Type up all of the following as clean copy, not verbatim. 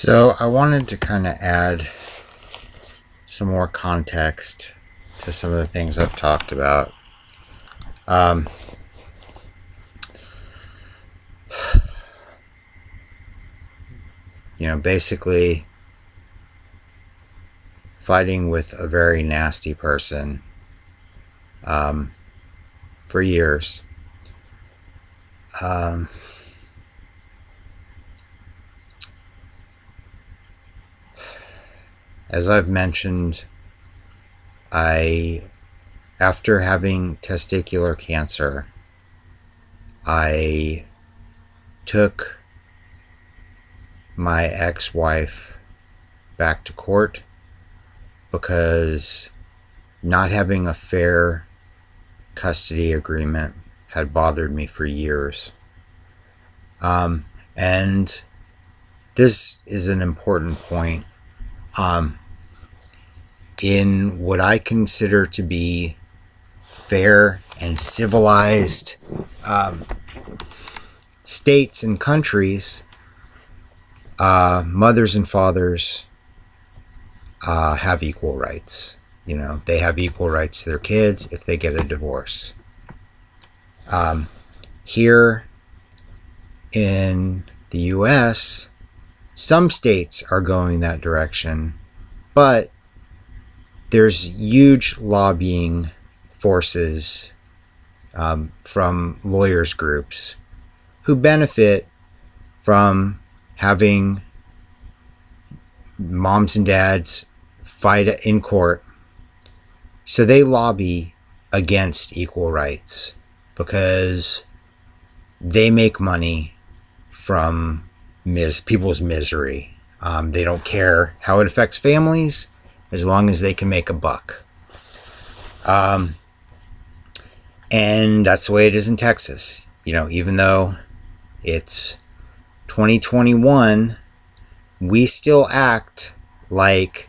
So I wanted to kind of add some more context to some of the things I've talked about. Basically fighting with a very nasty person for years. As I've mentioned, after having testicular cancer, I took my ex-wife back to court because not having a fair custody agreement had bothered me for years. And this is an important point. In what I consider to be fair and civilized states and countries, mothers and fathers have equal rights. They have equal rights to their kids if they get a divorce. Here in the U.S., some states are going that direction, but there's huge lobbying forces from lawyers groups who benefit from having moms and dads fight in court. So they lobby against equal rights because they make money from people's misery. They don't care how it affects families as long as they can make a buck. And that's the way it is in Texas. Even though it's 2021, we still act like,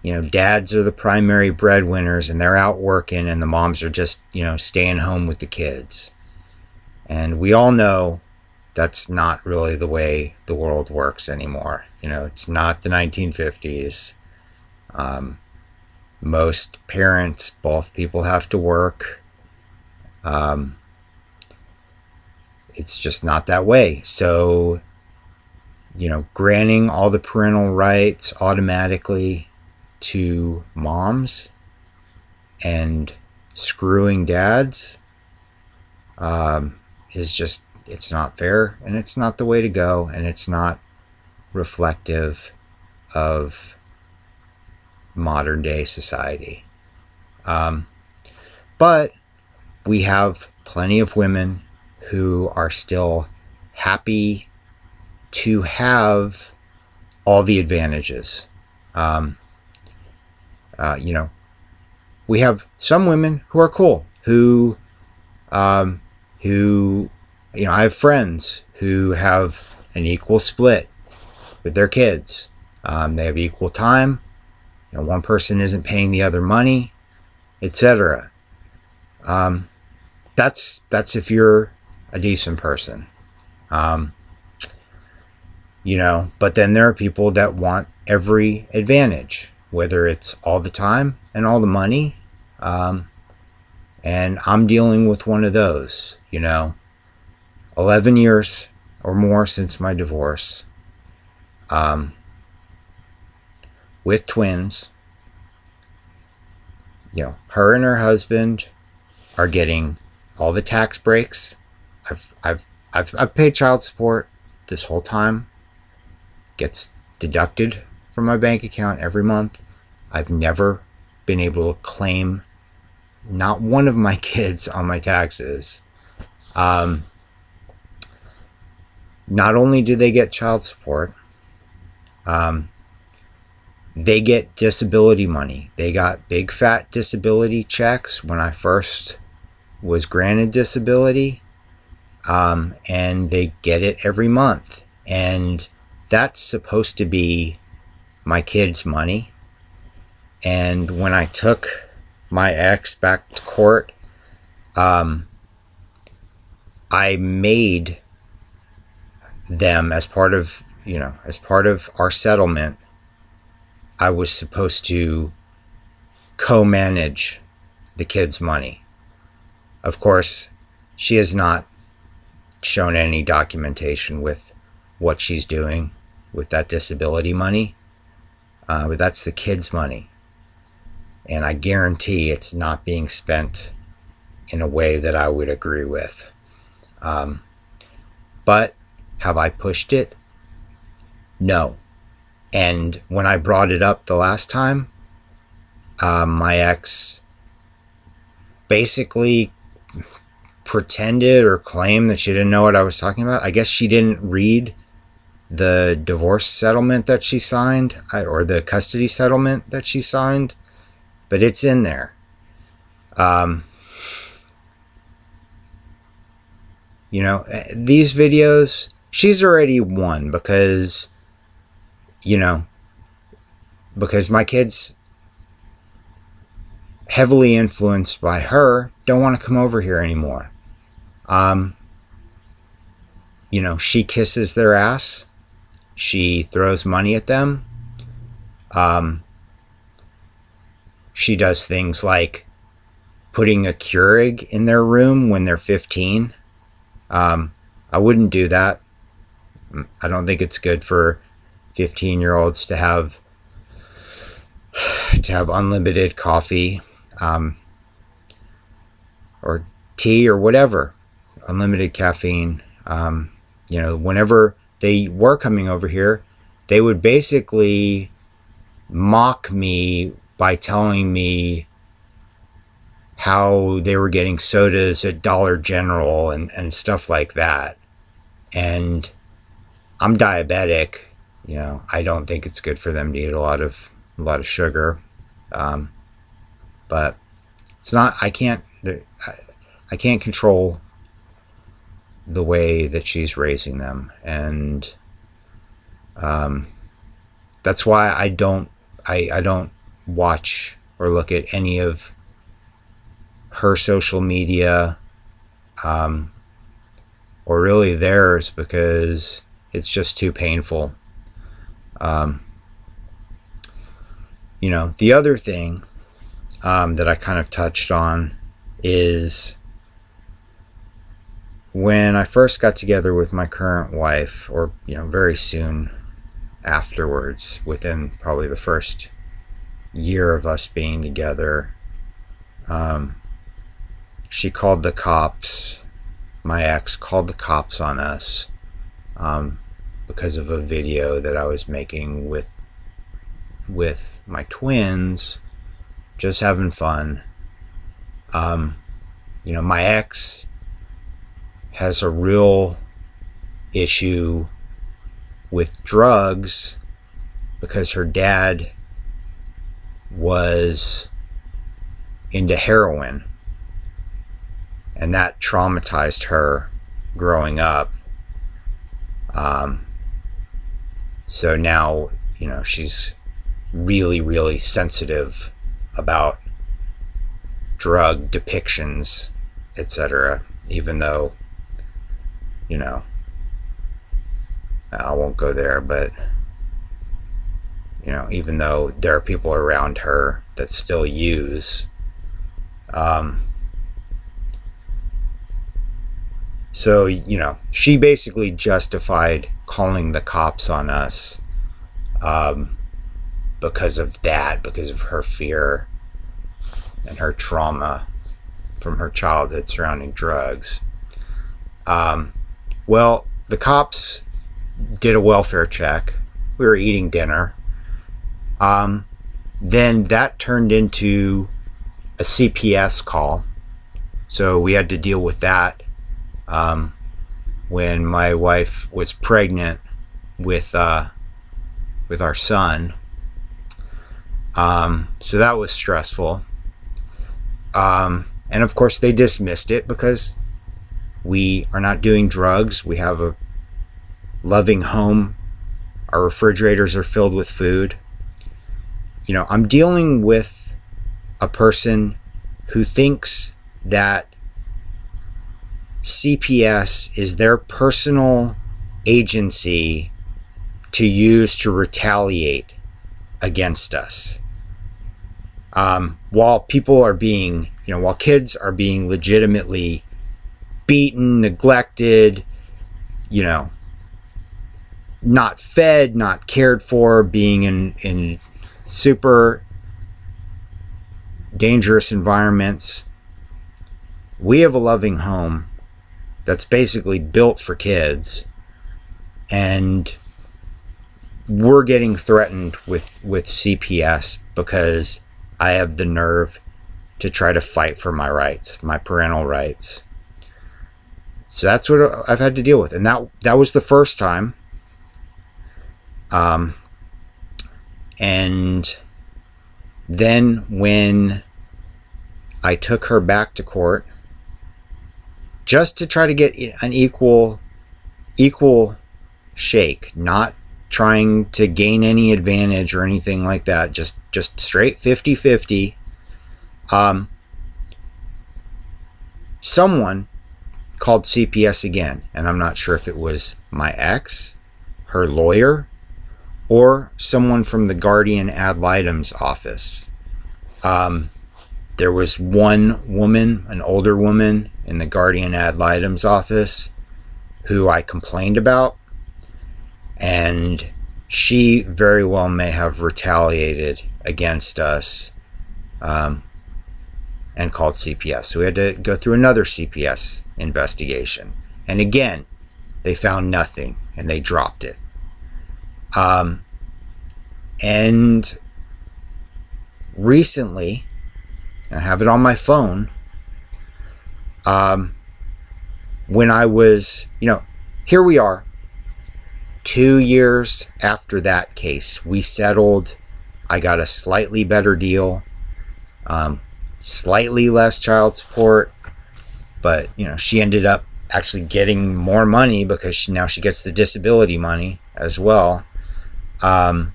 dads are the primary breadwinners and they're out working and the moms are just, staying home with the kids. And we all know that's not really the way the world works anymore. It's not the 1950s. Most parents, both people have to work. It's just not that way. So, granting all the parental rights automatically to moms and screwing dads is just, it's not fair, and it's not the way to go, and it's not reflective of modern day society. But we have plenty of women who are still happy to have all the advantages. We have some women who are cool, who I have friends who have an equal split with their kids. They have equal time. One person isn't paying the other money, etc. That's if you're a decent person. But then there are people that want every advantage, whether it's all the time and all the money. And I'm dealing with one of those, 11 years or more since my divorce. With twins. Her and her husband are getting all the tax breaks. I've paid child support this whole time. Gets deducted from my bank account every month. I've never been able to claim not one of my kids on my taxes. Not only do they get child support, they get disability money. They got big fat disability checks when I first was granted disability. And they get it every month. And that's supposed to be my kids' money. And when I took my ex back to court, I made them, as part of as part of our settlement, I was supposed to co-manage the kids' money. Of course, she has not shown any documentation with what she's doing with that disability money, but that's the kids' money. And I guarantee it's not being spent in a way that I would agree with. But have I pushed it? No. And when I brought it up the last time, my ex basically pretended or claimed that she didn't know what I was talking about. I guess she didn't read the divorce settlement that she signed, or the custody settlement that she signed, but it's in there. These videos, she's already won because my kids, heavily influenced by her, don't want to come over here anymore. She kisses their ass. She throws money at them. She does things like putting a Keurig in their room when they're 15. I wouldn't do that. I don't think it's good for 15-year-olds to have unlimited coffee, or tea or whatever, unlimited caffeine. Whenever they were coming over here, they would basically mock me by telling me how they were getting sodas at Dollar General and stuff like that. And I'm diabetic. I don't think it's good for them to eat a lot of sugar. But it's not, I can't control the way that she's raising them. And that's why I don't watch or look at any of her social media, or really theirs, because it's just too painful. The other thing that I kind of touched on is when I first got together with my current wife, or very soon afterwards, within probably the first year of us being together, she called the cops. My ex called the cops on us because of a video that I was making with my twins, just having fun. My ex has a real issue with drugs because her dad was into heroin, and that traumatized her growing up. So now, she's really, really sensitive about drug depictions, etc. Even though, I won't go there, but, even though there are people around her that still use. So, she basically justified calling the cops on us because of that, because of her fear and her trauma from her childhood surrounding drugs. Well, the cops did a welfare check. We were eating dinner. Then that turned into a CPS call. So we had to deal with that when my wife was pregnant with our son. So that was stressful. And of course they dismissed it because we are not doing drugs. We have a loving home. Our refrigerators are filled with food. I'm dealing with a person who thinks that CPS is their personal agency to use to retaliate against us. While people are being, while kids are being legitimately beaten, neglected, not fed, not cared for, being in super dangerous environments, we have a loving home that's basically built for kids, and we're getting threatened with CPS because I have the nerve to try to fight for my rights, my parental rights. So that's what I've had to deal with. And that was the first time. And then when I took her back to court, just to try to get an equal shake, not trying to gain any advantage or anything like that, just straight 50-50. Someone called CPS again, and I'm not sure if it was my ex, her lawyer, or someone from the guardian ad litem's office. There was one woman, an older woman in the guardian ad litem's office, who I complained about, and she very well may have retaliated against us, and called CPS. So we had to go through another CPS investigation. And again, they found nothing and they dropped it. And recently, I have it on my phone, when I was, here we are, 2 years after that case, we settled. I got a slightly better deal, slightly less child support, but she ended up actually getting more money because now she gets the disability money as well. I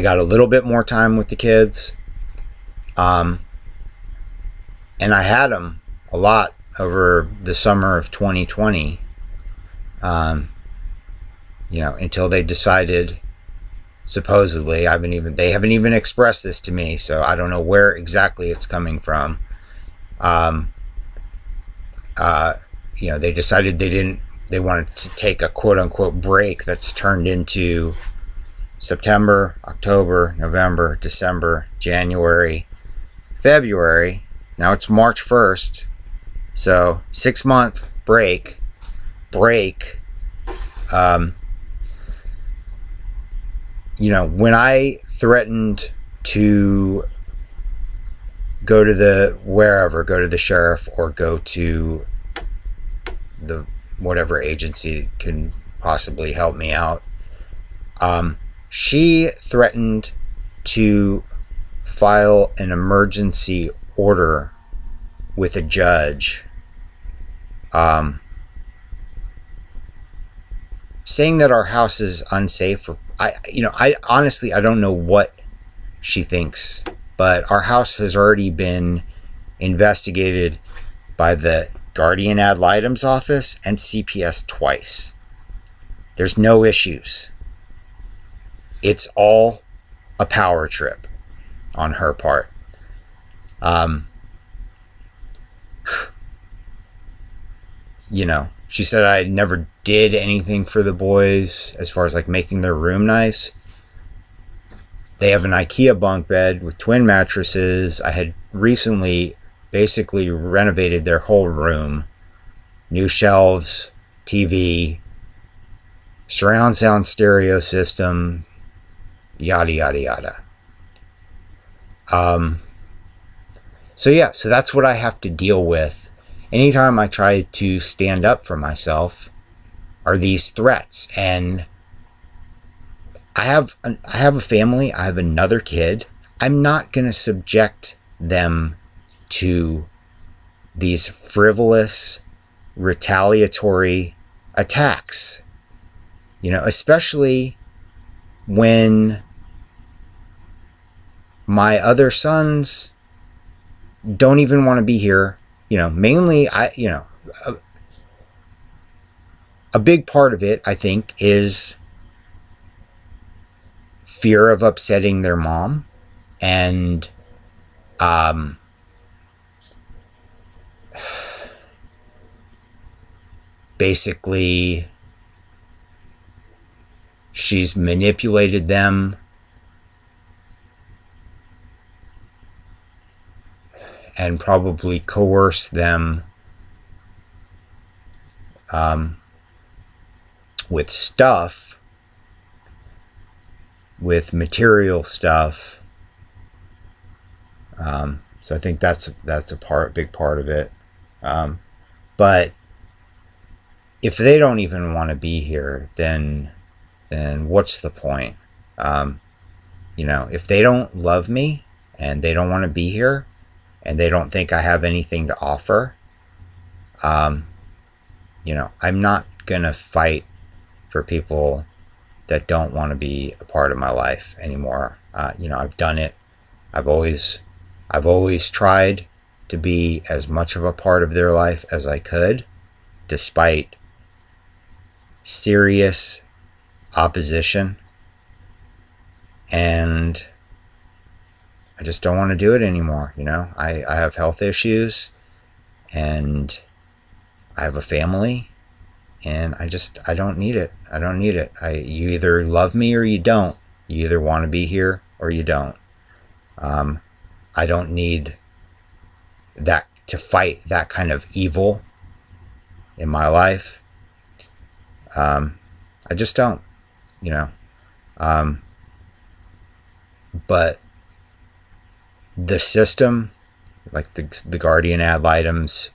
got a little bit more time with the kids, and I had them a lot over the summer of 2020, until they decided, supposedly, they haven't even expressed this to me, so I don't know where exactly it's coming from. They decided they wanted to take a quote unquote break that's turned into September, October, November, December, January, February. Now it's March 1st. So 6-month break. When I threatened to go to the sheriff or go to the whatever agency can possibly help me out, she threatened to file an emergency order with a judge, saying that our house is unsafe. I honestly, I don't know what she thinks, but our house has already been investigated by the guardian ad litem's office and CPS twice. There's no issues. It's all a power trip on her part. She said I never did anything for the boys as far as like making their room nice. They have an IKEA bunk bed with twin mattresses. I had recently basically renovated their whole room. New shelves, TV, surround sound stereo system, yada, yada, yada. So that's what I have to deal with. Anytime I try to stand up for myself are these threats. And I have a family. I have another kid. I'm not going to subject them to these frivolous, retaliatory attacks. Especially when my other sons don't even want to be here. Mainly, a a big part of it, I think, is fear of upsetting their mom. And basically, she's manipulated them and probably coerced them with stuff, with material stuff. So I think that's a big part of it. But if they don't even want to be here, then what's the point? If they don't love me and they don't want to be here and they don't think I have anything to offer, I'm not gonna fight for people that don't want to be a part of my life anymore. I've done it. I've always tried to be as much of a part of their life as I could, despite serious opposition. And I just don't want to do it anymore. I have health issues and I have a family, and I don't need it. I don't need it. You either love me or you don't. You either want to be here or you don't. I don't need that to fight that kind of evil in my life. I just don't, but the system, like the guardian ad litem's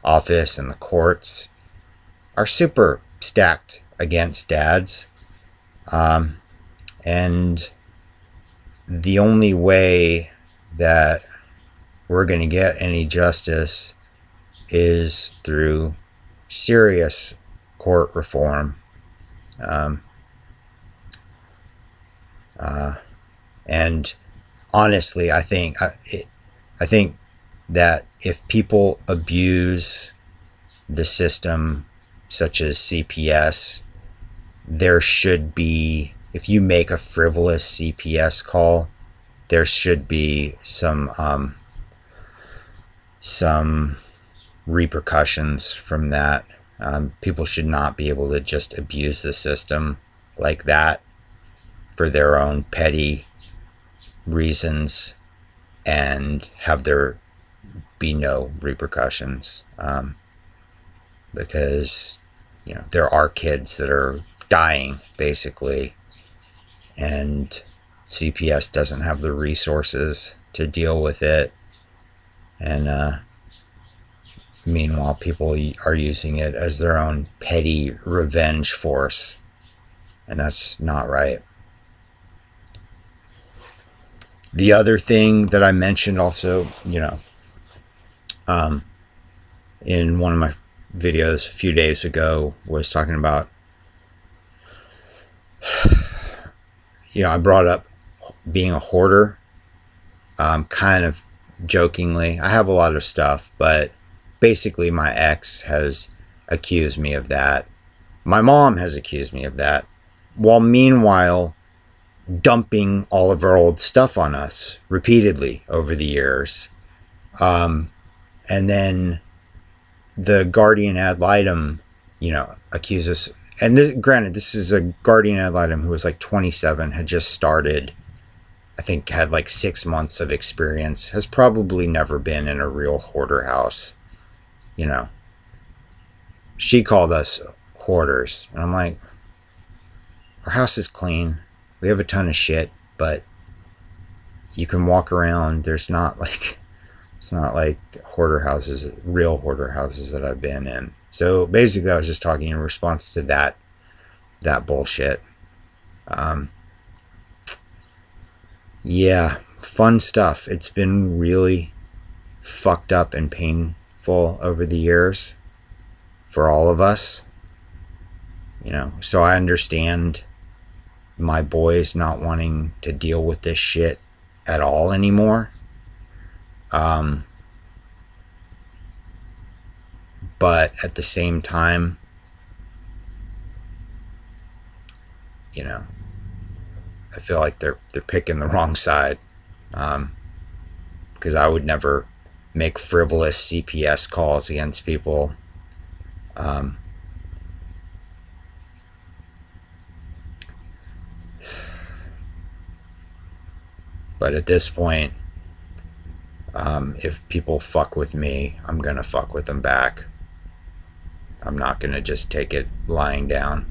office and the courts, are super stacked against dads. And the only way that we're going to get any justice is through serious court reform. And honestly, I think that if people abuse the system, such as CPS, there should be, if you make a frivolous CPS call, there should be some repercussions from that. People should not be able to just abuse the system like that for their own petty reasons and have there be no repercussions. Because, there are kids that are dying, basically, and CPS doesn't have the resources to deal with it. And meanwhile, people are using it as their own petty revenge force, and that's not right. The other thing that I mentioned also, in one of my videos a few days ago, was talking about, I brought up being a hoarder, kind of jokingly. I have a lot of stuff, but basically my ex has accused me of that. My mom has accused me of that, while meanwhile dumping all of our old stuff on us repeatedly over the years. And then the guardian ad litem, accuses, and granted, this is a guardian ad litem who was like 27, had just started, I think had like 6 months of experience, has probably never been in a real hoarder house. She called us hoarders, and I'm like, our house is clean. We have a ton of shit, but you can walk around. It's not like hoarder houses, real hoarder houses that I've been in. So basically, I was just talking in response to that bullshit. Yeah, fun stuff. It's been really fucked up and painful over the years for all of us. So I understand my boys not wanting to deal with this shit at all anymore. But at the same time, you know, I feel like they're picking the wrong side, because I would never make frivolous CPS calls against people. But at this point, if people fuck with me, I'm gonna fuck with them back. I'm not gonna just take it lying down.